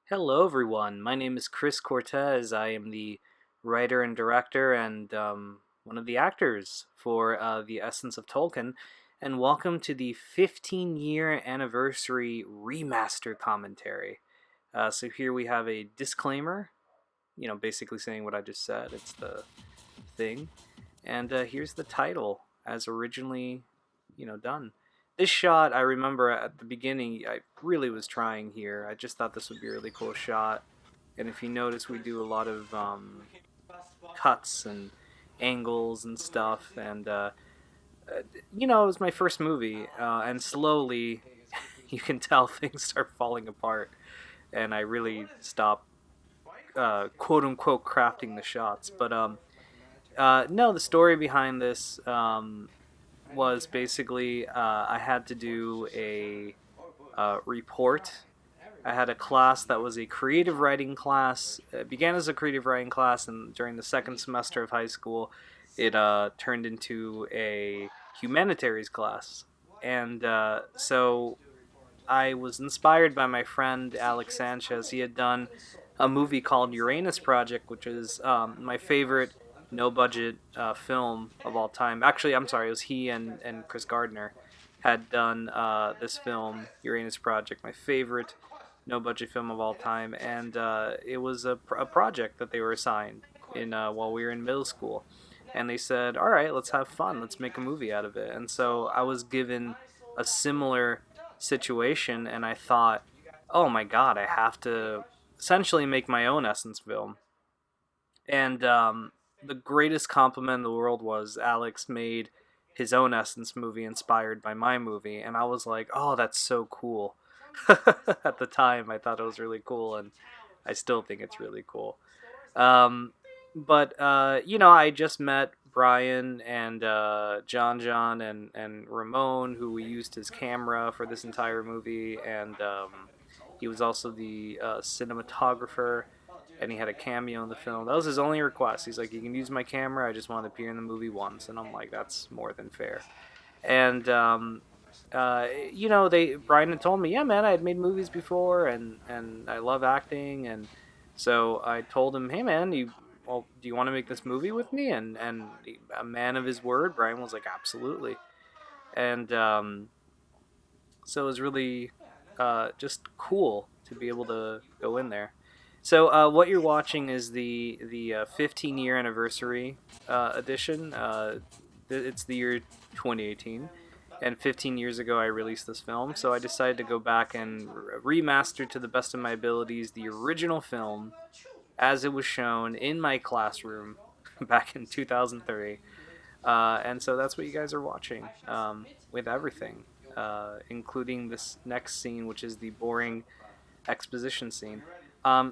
Hello, everyone. My name is Chris Cortez. I am the writer and director and one of the actors for The Essence of Tolkien. And welcome to the 15-year anniversary remaster commentary. So here we have a disclaimer, basically saying what I just said. It's the thing. And here's the title as originally, done. This shot, I remember at the beginning, I really was trying here. I just thought this would be a really cool shot. And if you notice, we do a lot of cuts and angles and stuff. And, it was my first movie. And slowly, you can tell things start falling apart. And I really stopped, quote unquote, crafting the shots. But, no, the story behind this was basically I had to do a report. I had a class that was a creative writing class. It began as a creative writing class, and during the second semester of high school, it turned into a humanities class. And so I was inspired by my friend Alex Sanchez. He had done a movie called Uranus Project, which is my favorite no budget film of all time. Actually, I'm sorry, it was he and Chris Gardner had done this film, Uranus Project, my favorite no budget film of all time. And it was a project that they were assigned in while we were in middle school. And they said, all right, let's have fun. Let's make a movie out of it. And so I was given a similar situation, and I thought, oh my god, I have to essentially make my own Essence film. And the greatest compliment in the world was Alex made his own Essence movie inspired by my movie, and I was like, oh, that's so cool. At the time, I thought it was really cool, and I still think it's really cool. Um, but I just met Brian and John and Ramon, who we used his camera for this entire movie, and he was also the cinematographer, and he had a cameo in the film. That was his only request. He's like, "You can use my camera. I just want to appear in the movie once," and I'm like, "That's more than fair." And they Brian had told me, "Yeah, man, I had made movies before, and I love acting," and so I told him, "Hey, man, do you want to make this movie with me?" And a man of his word, Brian was like, "Absolutely." And so it was really just cool to be able to go in there. So what you're watching is the 15-year anniversary edition. It's the year 2018, and 15 years ago I released this film. So I decided to go back and remaster to the best of my abilities the original film as it was shown in my classroom back in 2003. And so that's what you guys are watching with everything, including this next scene, which is the boring exposition scene.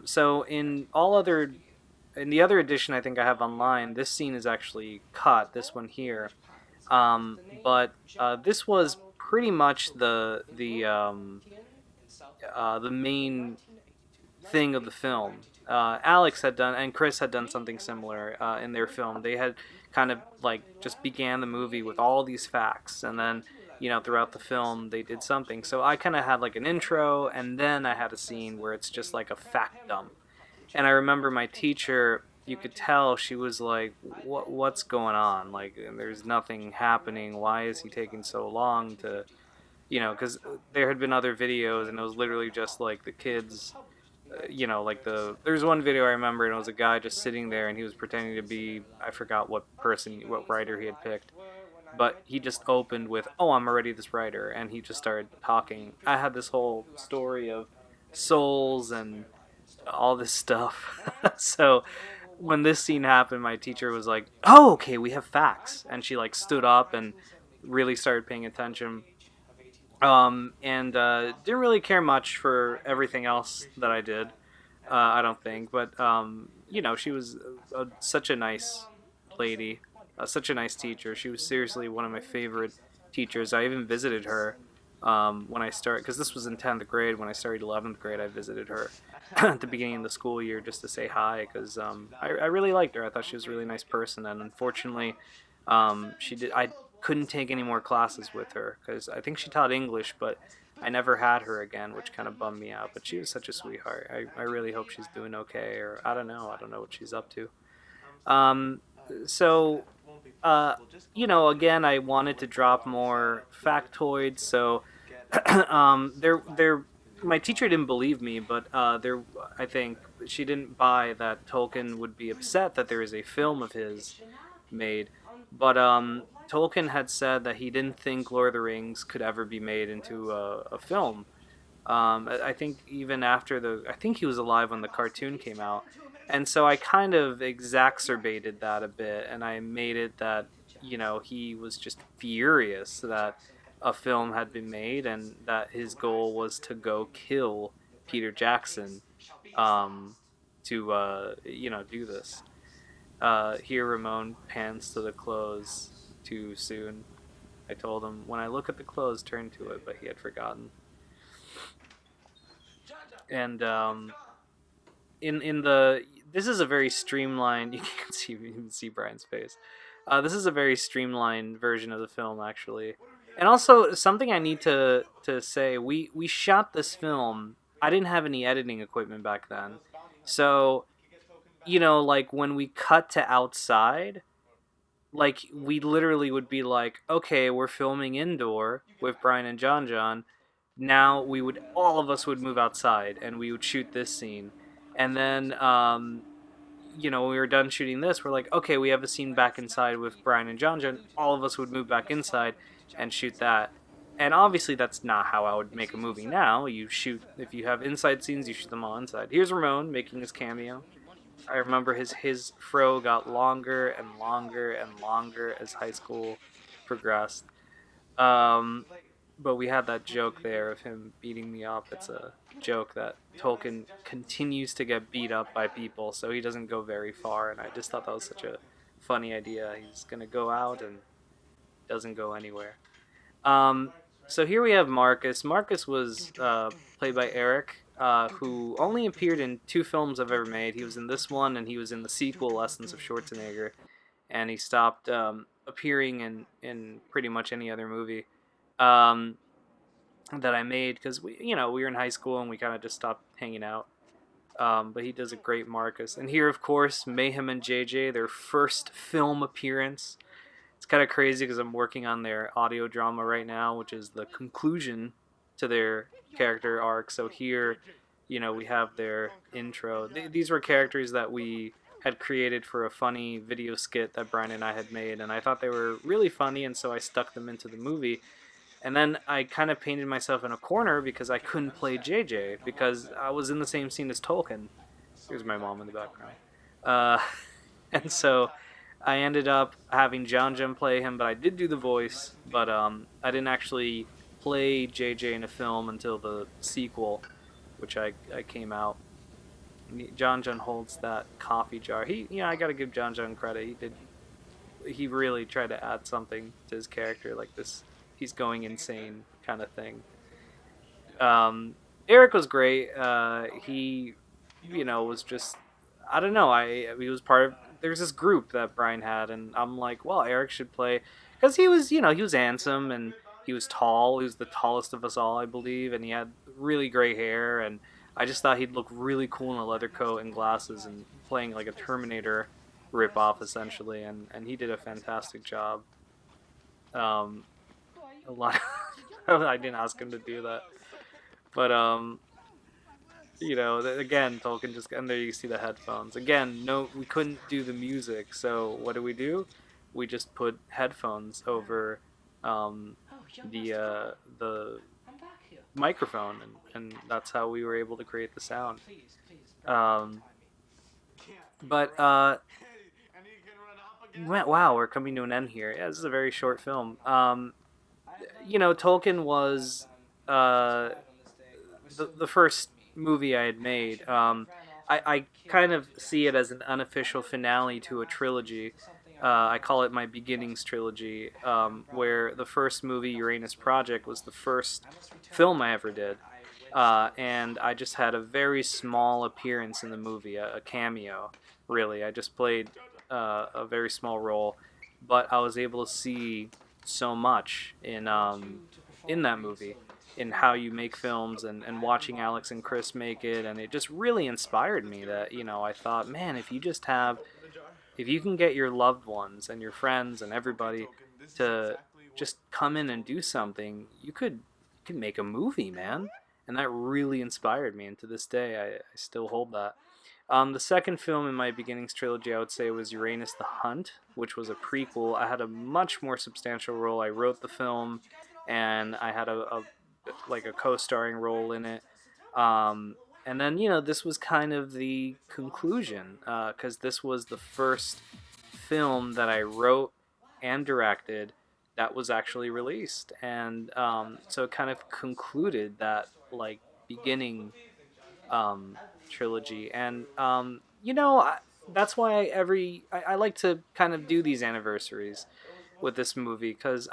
So in the other edition I think I have online, this scene is actually cut. This one here, but this was pretty much the main thing of the film. Alex had done and Chris had done something similar in their film. They had kind of like just began the movie with all these facts, and then throughout the film they did something. So I kind of had like an intro, and then I had a scene where it's just like a fact dump. And I remember my teacher. You could tell she was like, "What's going on? Like, there's nothing happening. Why is he taking so long to?" Because there had been other videos, and it was literally just like the kids there's one video I remember, and it was a guy just sitting there, and he was pretending to be, I forgot what writer he had picked, but he just opened with, "Oh, I'm already this writer," and he just started talking. I had this whole story of souls and all this stuff. So when this scene happened, my teacher was like, "Oh, okay, we have facts," and she like stood up and really started paying attention. And didn't really care much for everything else that I did. I don't think, but she was such a nice lady, such a nice teacher. She was seriously one of my favorite teachers. I even visited her when I started, because this was in 10th grade. When I started 11th grade, I visited her at the beginning of the school year just to say hi, because I really liked her. I thought she was a really nice person, and unfortunately, she did. I couldn't take any more classes with her because I think she taught English, but I never had her again, which kind of bummed me out. But she was such a sweetheart. I really hope she's doing okay, or I don't know. I don't know what she's up to. Um, so uh, again, I wanted to drop more factoids. So, my teacher didn't believe me, but I think she didn't buy that Tolkien would be upset that there is a film of his made. But Tolkien had said that he didn't think Lord of the Rings could ever be made into a film. I think even after I think he was alive when the cartoon came out, and so I kind of exacerbated that a bit, and I made it that he was just furious that a film had been made, and that his goal was to go kill Peter Jackson, um, to do this. Here Ramon pans to the clothes too soon. I told him when I look at the clothes, turn to it, but he had forgotten. And in the this is a very streamlined. You can't see even see Brian's face. This is a very streamlined version of the film, actually. And also something I need to say: we shot this film. I didn't have any editing equipment back then, so like when we cut to outside, like we literally would be like, okay, we're filming indoor with Brian and John. Now all of us would move outside and we would shoot this scene, and then when we were done shooting this, we're like, okay, we have a scene back inside with Brian and John. All of us would move back inside and shoot that. And obviously, that's not how I would make a movie now. You shoot, if you have inside scenes, you shoot them all inside. Here's Ramon making his cameo. I remember his fro got longer and longer and longer as high school progressed. Um, but we had that joke there of him beating me up. It's a joke that Tolkien continues to get beat up by people, so he doesn't go very far. And I just thought that was such a funny idea. He's gonna go out and doesn't go anywhere. Um, so here we have Marcus. Marcus was played by Eric, who only appeared in two films I've ever made. He was in this one, and he was in the sequel, Essence of Schwarzenegger, and he stopped appearing in pretty much any other movie um, that I made because we were in high school and we kind of just stopped hanging out. But he does a great Marcus, and here, of course, Mayhem and JJ, their first film appearance. It's kind of crazy because I'm working on their audio drama right now, which is the conclusion to their character arc. So here, we have their intro. These were characters that we had created for a funny video skit that Brian and I had made, and I thought they were really funny, and so I stuck them into the movie. And then I kind of painted myself in a corner because I couldn't play JJ because I was in the same scene as Tolkien. Here's my mom in the background. Uh, and so I ended up having John play him, but I did do the voice, but I didn't actually play JJ in a film until the sequel, which I came out. John holds that coffee jar. I gotta give John credit. He really tried to add something to his character, like this he's going insane kind of thing. Eric was great. He, was just I don't know. He was part of. There's this group that Brian had, and I'm like, well, Eric should play because he was handsome and he was tall. He was the tallest of us all, I believe, and he had really gray hair. And I just thought he'd look really cool in a leather coat and glasses and playing like a Terminator ripoff essentially. And he did a fantastic job. Um, a lot. I didn't ask him to do that, but again, Tolkien just, and there you see the headphones. Again, no, we couldn't do the music, so what do? We just put headphones over the microphone, and that's how we were able to create the sound. Um, but wow, we're coming to an end here. Yeah, this is a very short film. Tolkien was the first movie I had made. I kind of see it as an unofficial finale to a trilogy. I call it my beginnings trilogy, where the first movie, Uranus Project, was the first film I ever did. And I just had a very small appearance in the movie, a cameo, really. I just played a very small role, but I was able to see so much in that movie. in how you make films, and watching Alex and Chris make it, and it just really inspired me that, I thought, man, if you can get your loved ones and your friends and everybody to just come in and do something, you could make a movie, man. And that really inspired me, and to this day I still hold that. The second film in my Beginnings trilogy, I would say, was Uranus the Hunt, which was a prequel. I had a much more substantial role. I wrote the film, and I had a co-starring role in it. Um, and then, this was kind of the conclusion, because this was the first film that I wrote and directed that was actually released, and so it kind of concluded that like beginning um, trilogy, and that's why I like to kind of do these anniversaries with this movie, because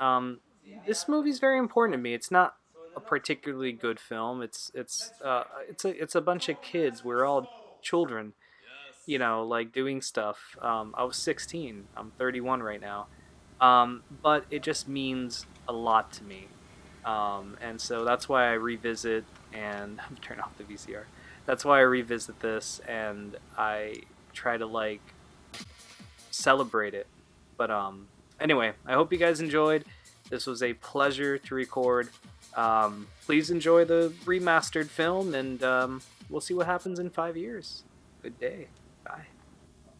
this movie is very important to me. It's not a particularly good film. It's a bunch of kids. We're all children, like doing stuff. I was 16. I'm 31 right now. But it just means a lot to me. And so that's why I revisit and turn off the VCR. That's why I revisit this, and I try to like celebrate it. But anyway, I hope you guys enjoyed. This was a pleasure to record. Please enjoy the remastered film, and we'll see what happens in 5 years. Good day.